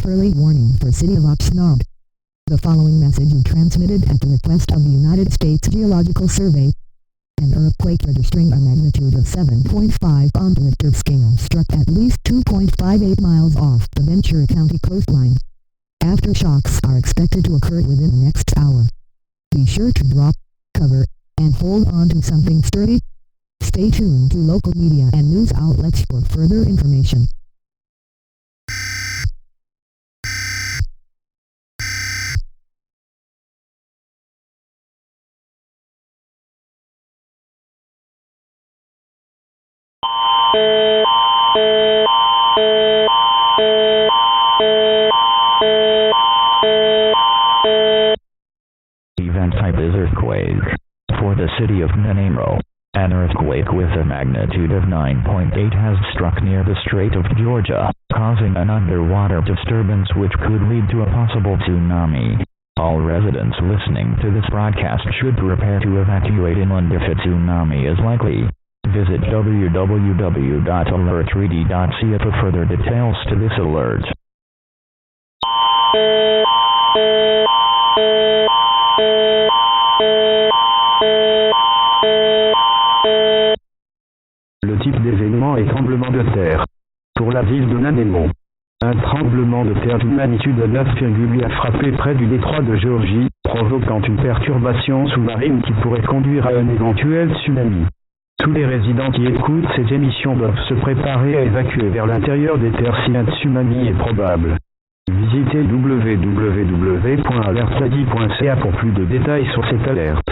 Early warning for City of Oxnard. The following message is transmitted at the request of the United States Geological Survey. An earthquake registering a magnitude of 7.5 on the Richter scale struck at least 2.58 miles off the Ventura County coastline. Aftershocks are expected to occur within the next hour. Be sure to drop, cover, and hold on to something sturdy. Stay tuned to local media and news outlets for further information. Event type is earthquake. For the city of Nanaimo, an earthquake with a magnitude of 9.8 has struck near the Strait of Georgia, causing an underwater disturbance which could lead to a possible tsunami. All residents listening to this broadcast should prepare to evacuate inland if a tsunami is likely. Visit www.alertready.ca for further details to this alert. Le type d'événement est tremblement de terre. Pour la ville de Nanaimo, un tremblement de terre d'une magnitude de 9,8 a frappé près du détroit de Géorgie, provoquant une perturbation sous-marine qui pourrait conduire à un éventuel tsunami. Tous les résidents qui écoutent ces émissions doivent se préparer à évacuer vers l'intérieur des terres si un tsunami est probable. Visitez www.alertready.ca pour plus de détails sur cette alerte.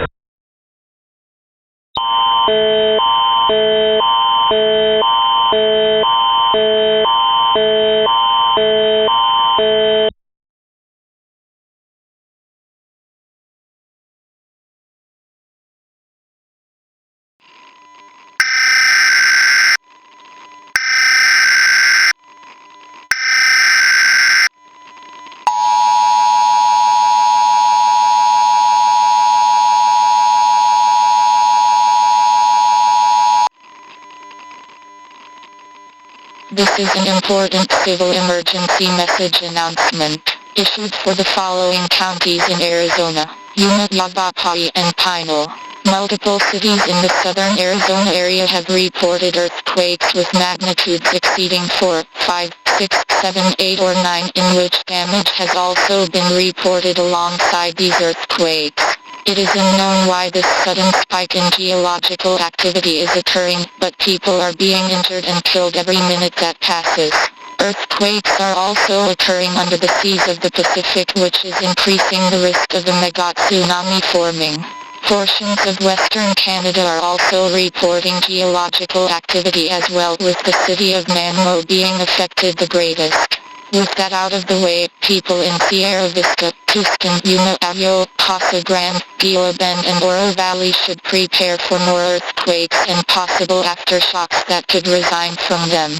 This is an important civil emergency message announcement, issued for the following counties in Arizona: Yuma, Yavapai, and Pinal. Multiple cities in the southern Arizona area have reported earthquakes with magnitudes exceeding 4, 5, 6, 7, 8, or 9, in which damage has also been reported alongside these earthquakes. It is unknown why this sudden spike in geological activity is occurring, but people are being injured and killed every minute that passes. Earthquakes are also occurring under the seas of the Pacific, which is increasing the risk of a mega tsunami forming. Portions of Western Canada are also reporting geological activity as well, with the city of Nanaimo being affected the greatest. With that out of the way, people in Sierra Vista, Tucson, Yuma, Ayo, Casa Grande, Gila Bend and Oro Valley should prepare for more earthquakes and possible aftershocks that could result from them.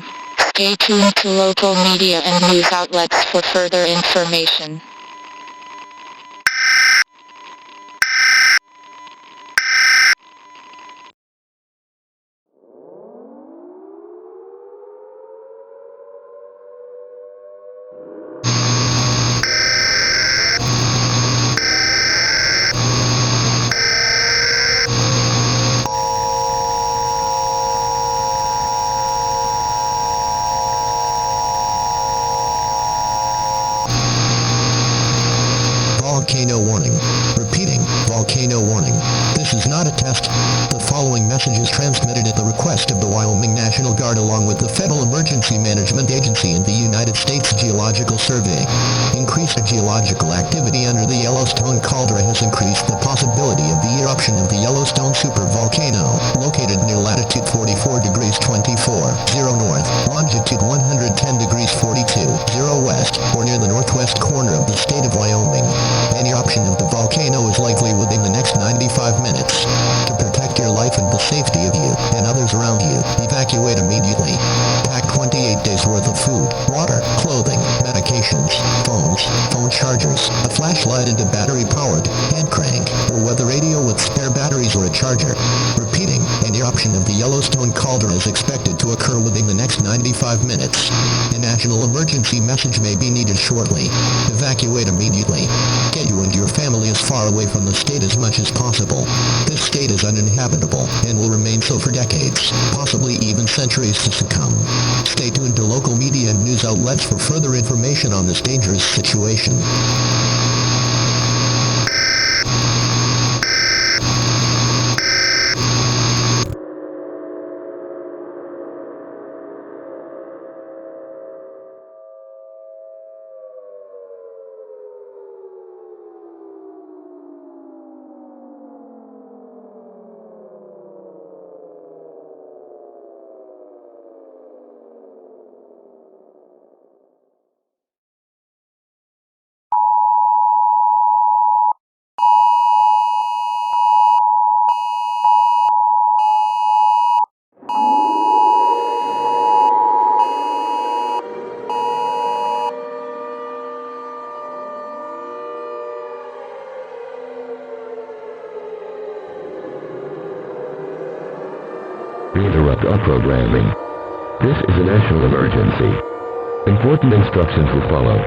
Stay tuned to local media and news outlets for further information. Volcano warning. Repeating, volcano warning. This is not a test. The following message is transmitted at the request of the Wyoming National Guard along with the Federal Emergency Management Agency and the United States Geological Survey. Increased geological activity under the Yellowstone caldera has increased the possibility of the eruption of the Yellowstone supervolcano, located near latitude 44 degrees 24, 0 north, longitude 110 degrees 42, 0 west, or near the northwest corner of the state of Wyoming. An eruption of the volcano is likely within the next 95 minutes. To protect your life and the safety of you and others around you, evacuate immediately. Pack 28 days worth of food, water, clothing, medications, phones, phone chargers, a flashlight and a battery-powered hand crank, or weather radio with spare batteries or a charger. Repeating, an eruption of the Yellowstone cauldron is expected to occur within the next 95 minutes. A national emergency message may be needed shortly. Evacuate immediately. Get you and your family as far away from the state as much as possible. This state is uninhabitable and will remain so for decades, possibly even centuries to come. Stay tuned to local media and news outlets for further information on this dangerous situation. We interrupt our programming. This is a national emergency. Important instructions will follow.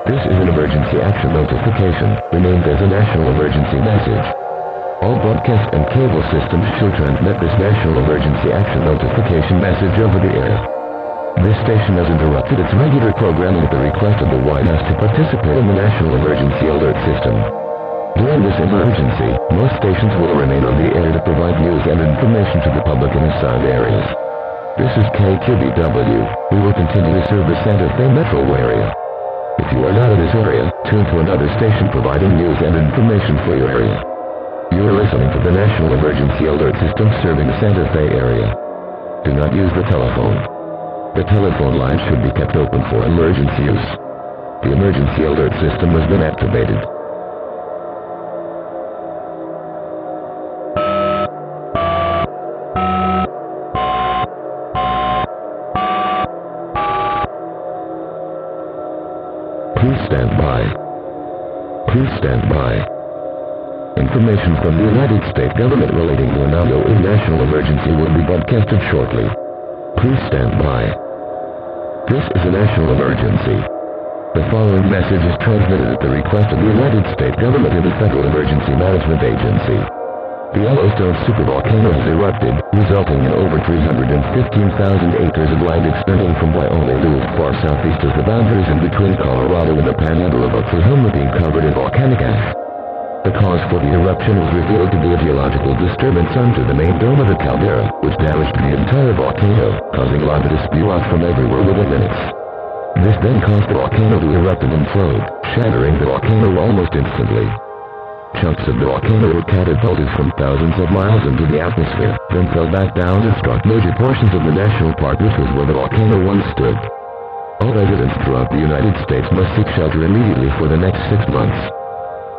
This is an emergency action notification, renamed as a national emergency message. All broadcast and cable systems shall transmit this national emergency action notification message over the air. This station has interrupted its regular programming at the request of the White House to participate in the National Emergency Alert System. During this emergency, most stations will remain on the air to provide news and information to the public in assigned areas. This is KQBW. We will continue to serve the Santa Fe metro area. If you are not in this area, tune to another station providing news and information for your area. You are listening to the National Emergency Alert System serving the Santa Fe area. Do not use the telephone. The telephone line should be kept open for emergency use. The emergency alert system has been activated. Please stand by. Please stand by. Information from the United States government relating to an ongoing national emergency will be broadcasted shortly. Please stand by. This is a national emergency. The following message is transmitted at the request of the United States government and the Federal Emergency Management Agency. The Yellowstone supervolcano has erupted, resulting in over 315,000 acres of land extending from Wyoming to as far southeast as the boundaries in between Colorado and the panhandle of Oklahoma being covered in volcanic ash. The cause for the eruption was revealed to be a geological disturbance under the main dome of the caldera, which damaged the entire volcano, causing lava to spew out from everywhere within minutes. This then caused the volcano to erupt and implode, shattering the volcano almost instantly. Chunks of the volcano were catapulted from thousands of miles into the atmosphere, then fell back down and struck major portions of the national park, which was where the volcano once stood. All residents throughout the United States must seek shelter immediately for the next 6 months.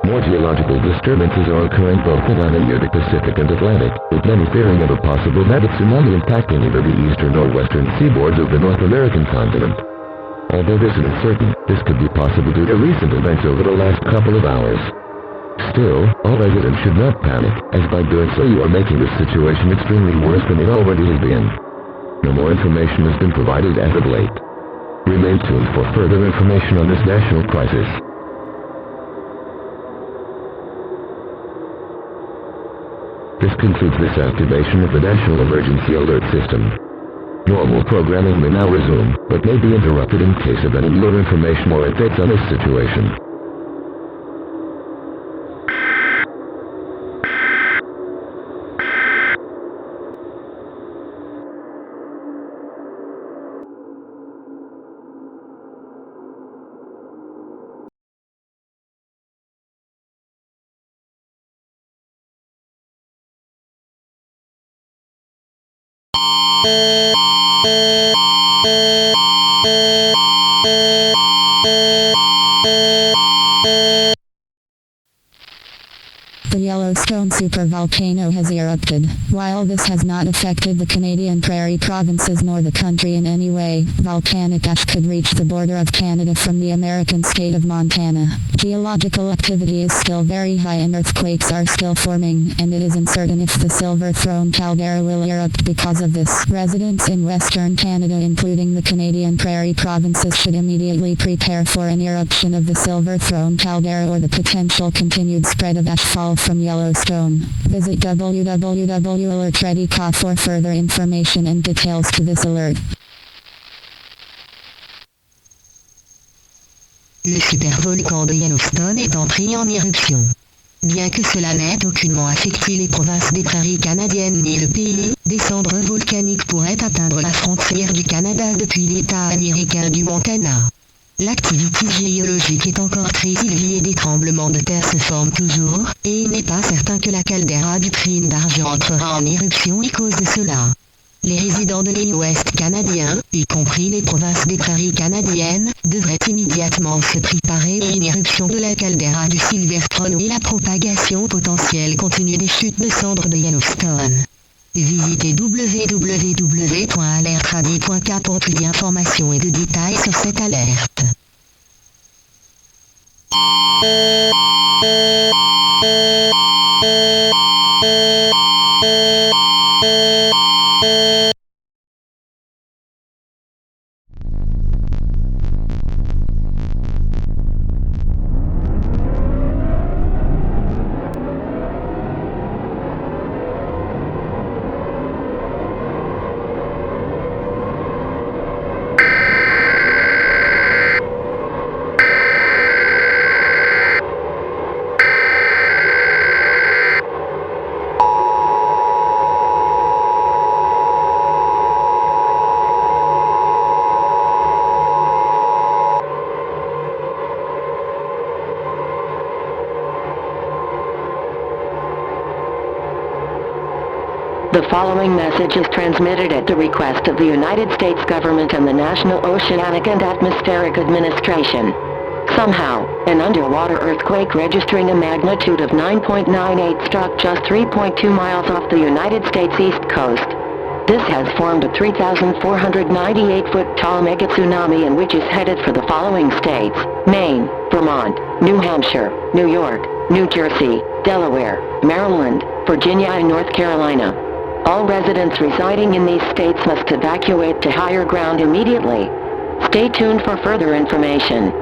More geological disturbances are occurring both around and near the Pacific and Atlantic, with many fearing of a possible mega tsunami impacting either the eastern or western seaboards of the North American continent. Although this is uncertain, this could be possible due to recent events over the last couple of hours. Still, all residents should not panic, as by doing so you are making the situation extremely worse than it already has been. No more information has been provided as of late. Remain tuned for further information on this national crisis. This concludes this activation of the National Emergency Alert System. Normal programming may now resume, but may be interrupted in case of any more information or updates on this situation. The Yellowstone supervolcano has erupted. While this has not affected the Canadian Prairie provinces nor the country in any way, volcanic ash could reach the border of Canada from the American state of Montana. Geological activity is still very high and earthquakes are still forming, and it is uncertain if the Silver Throne caldera will erupt because of this. Residents in Western Canada, including the Canadian Prairie provinces, should immediately prepare for an eruption of the Silver Throne caldera or the potential continued spread of ashfall from Yellowstone. Visit www.alertready.ca for further information and details to this alert. Le supervolcan de Yellowstone est entré en éruption. Bien que cela n'ait aucunement affecté les provinces des Prairies canadiennes ni le pays, des cendres volcaniques pourraient atteindre la frontière du Canada depuis l'État américain du Montana. L'activité géologique est encore très élevée et des tremblements de terre se forment toujours, et il n'est pas certain que la caldeira du Trine d'Argent entrera en éruption à cause de cela. Les résidents de l'île ouest canadien, y compris les provinces des Prairies canadiennes, devraient immédiatement se préparer à une éruption de la caldeira du Silver Throne et la propagation potentielle continue des chutes de cendres de Yellowstone. Visitez www.alertradi.ca pour plus d'informations et de détails sur cette alerte. The following message is transmitted at the request of the United States government and the National Oceanic and Atmospheric Administration. Somehow, an underwater earthquake registering a magnitude of 9.98 struck just 3.2 miles off the United States east coast. This has formed a 3,498-foot tall mega tsunami and which is headed for the following states: Maine, Vermont, New Hampshire, New York, New Jersey, Delaware, Maryland, Virginia and North Carolina. All residents residing in these states must evacuate to higher ground immediately. Stay tuned for further information.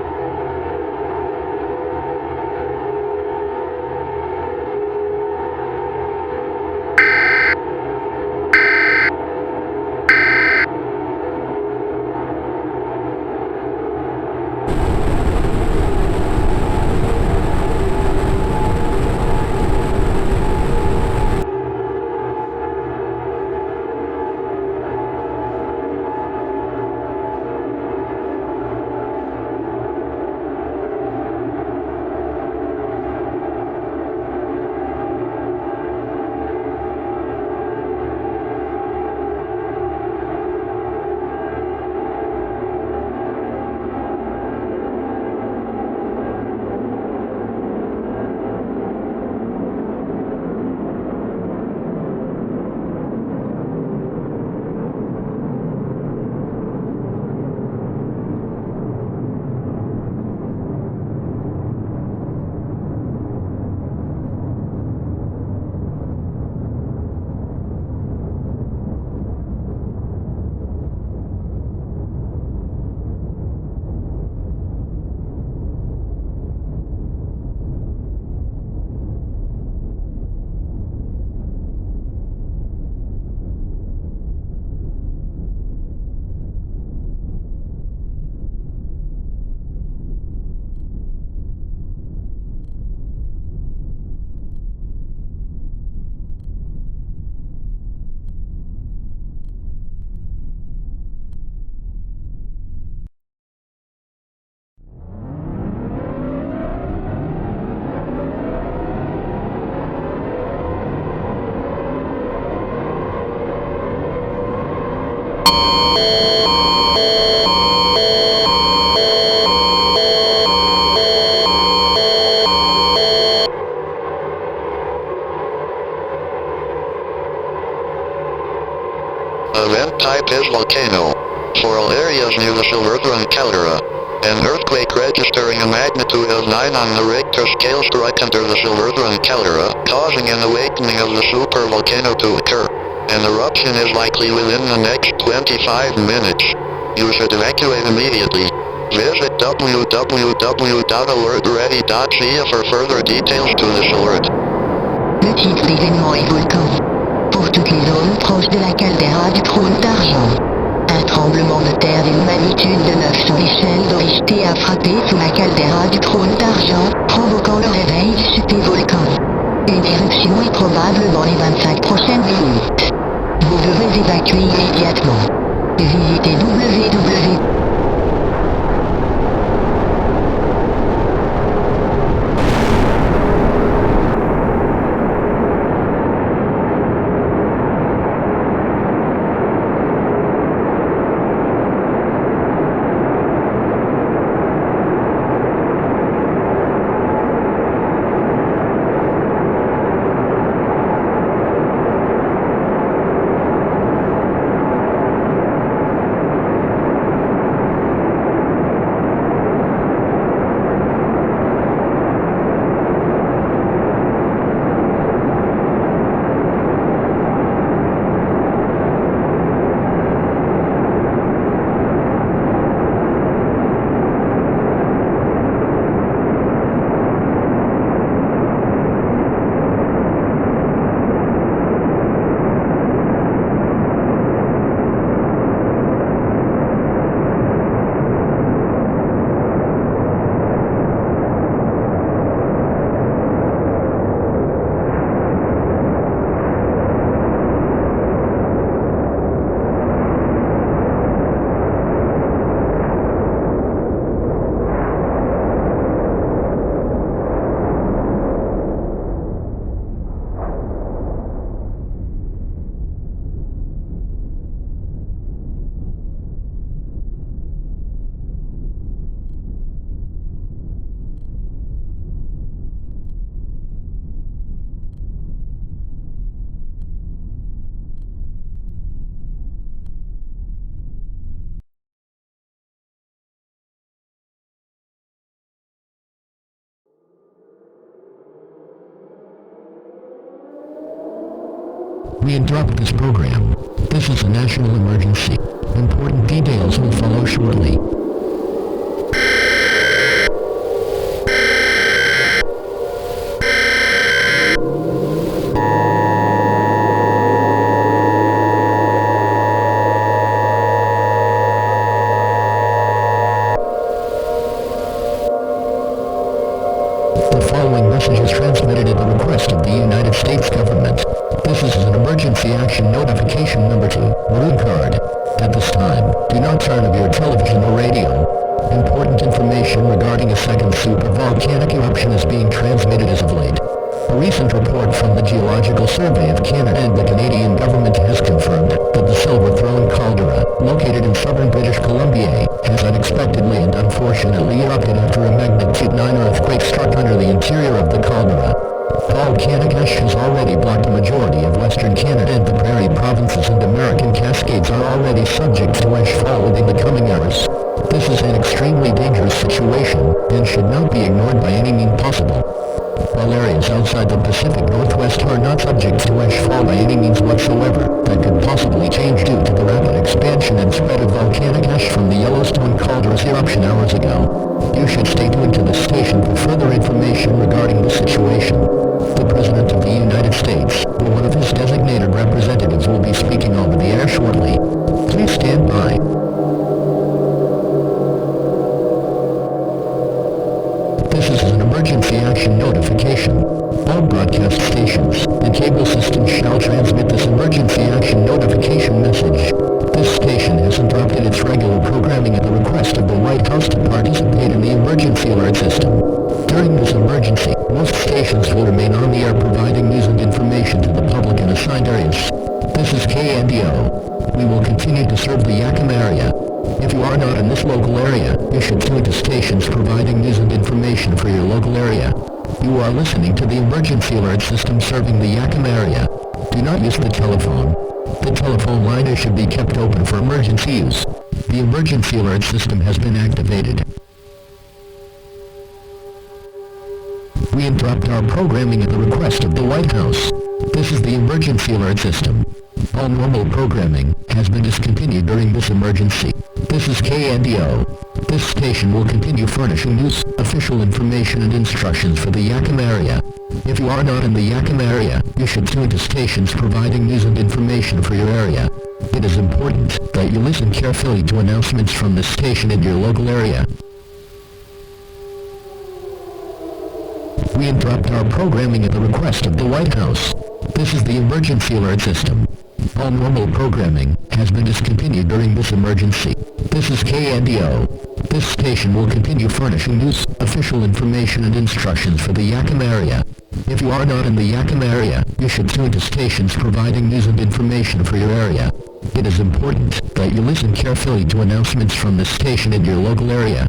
type is volcano. For all areas near the Silvergrund caldera, an earthquake registering a magnitude of 9 on the Richter scale struck under the Silvergrund caldera, causing an awakening of the supervolcano to occur. An eruption is likely within the next 25 minutes. You should evacuate immediately. Visit www.alertready.ca for further details to this alert. Le titre d'événement est volcan. Pour toutes les zones proches de la caldeira du trône d'argent. Un tremblement de terre d'une magnitude de 9 sur l'échelle de Richter a frappé sous la caldeira du trône d'argent, provoquant le réveil du supervolcan. Une éruption est probable dans les 25 prochaines minutes. Vous devez évacuer immédiatement. Visitez www. We interrupt this program. This is a national emergency. Important details will follow shortly. The following message is transmitted at the request of the United States government. This is an emergency action notification number 2, Maroon Card. At this time, do not turn off your television or radio. Important information regarding a second supervolcanic eruption is being transmitted as of late. A recent report from the Geological Survey of Canada and the Canadian government has confirmed that the Silver Throne caldera, located in southern British Columbia, has unexpectedly and unfortunately erupted after a magnitude 9 earthquake struck under the interior of the caldera. Volcanic ash has already blocked a majority of Western Canada, and the Prairie provinces and American Cascades are already subject to ash fall within the coming hours. This is an extremely dangerous situation and should not be ignored by any means possible. While areas outside the Pacific Northwest are not subject to ash fall by any means whatsoever, that could possibly change due to the rapid expansion and spread of volcanic ash from the Yellowstone caldera's eruption hours ago. You should stay tuned to this station for further information regarding the situation. The President of the United States, or one of his designated representatives, will be speaking over the air shortly. Please stand by. This is an emergency action notification. All broadcast stations and cable systems shall transmit this emergency action notification message. This station has interrupted its regular programming at the request of the White House to participate in the emergency alert system. During this emergency, most stations will remain on the air providing news and information to the public in assigned areas. This is KNDO. We will continue to serve the Yakima area. If you are not in this local area, you should tune to stations providing news and information for your local area. You are listening to the emergency alert system serving the Yakima area. Do not use the telephone. The telephone line should be kept open for emergency use. The emergency alert system has been activated. We interrupt our programming at the request of the White House. This is the emergency alert system. All normal programming has been discontinued during this emergency. This is KNDO. This station will continue furnishing news, official information and instructions for the Yakima area. If you are not in the Yakima area, you should tune to stations providing news and information for your area. It is important that you listen carefully to announcements from the station in your local area. We interrupt our programming at the request of the White House. This is the emergency alert system. All normal programming has been discontinued during this emergency. This is KNDO. This station will continue furnishing news, official information and instructions for the Yakima area. If you are not in the Yakima area, you should tune to stations providing news and information for your area. It is important that you listen carefully to announcements from the station in your local area.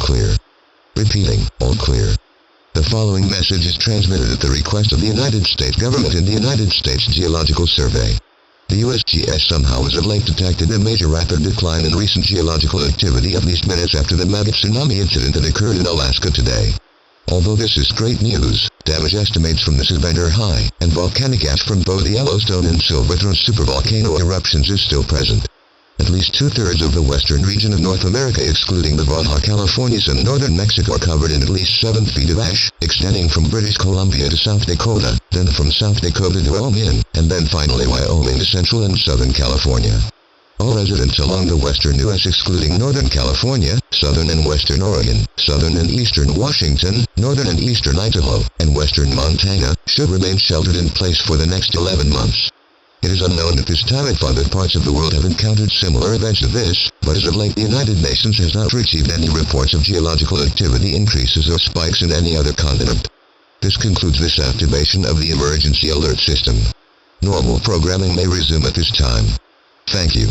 Clear. Repeating, all clear. The following message is transmitted at the request of the United States government and the United States Geological Survey. The USGS somehow has of late detected a major rapid decline in recent geological activity at least minutes after the mega tsunami incident that occurred in Alaska today. Although this is great news, damage estimates from this event are high, and volcanic ash from both the Yellowstone and Silverthorne supervolcano eruptions is still present. At least two-thirds of the western region of North America excluding the Baja Californias and northern Mexico are covered in at least 7 feet of ash, extending from British Columbia to South Dakota, then from South Dakota to Wyoming, and then finally Wyoming to central and southern California. All residents along the western U.S. excluding Northern California, southern and western Oregon, southern and eastern Washington, northern and eastern Idaho, and western Montana, should remain sheltered in place for the next 11 months. It is unknown at this time if other parts of the world have encountered similar events to this, but as of late the United Nations has not received any reports of geological activity increases or spikes in any other continent. This concludes this activation of the emergency alert system. Normal programming may resume at this time. Thank you.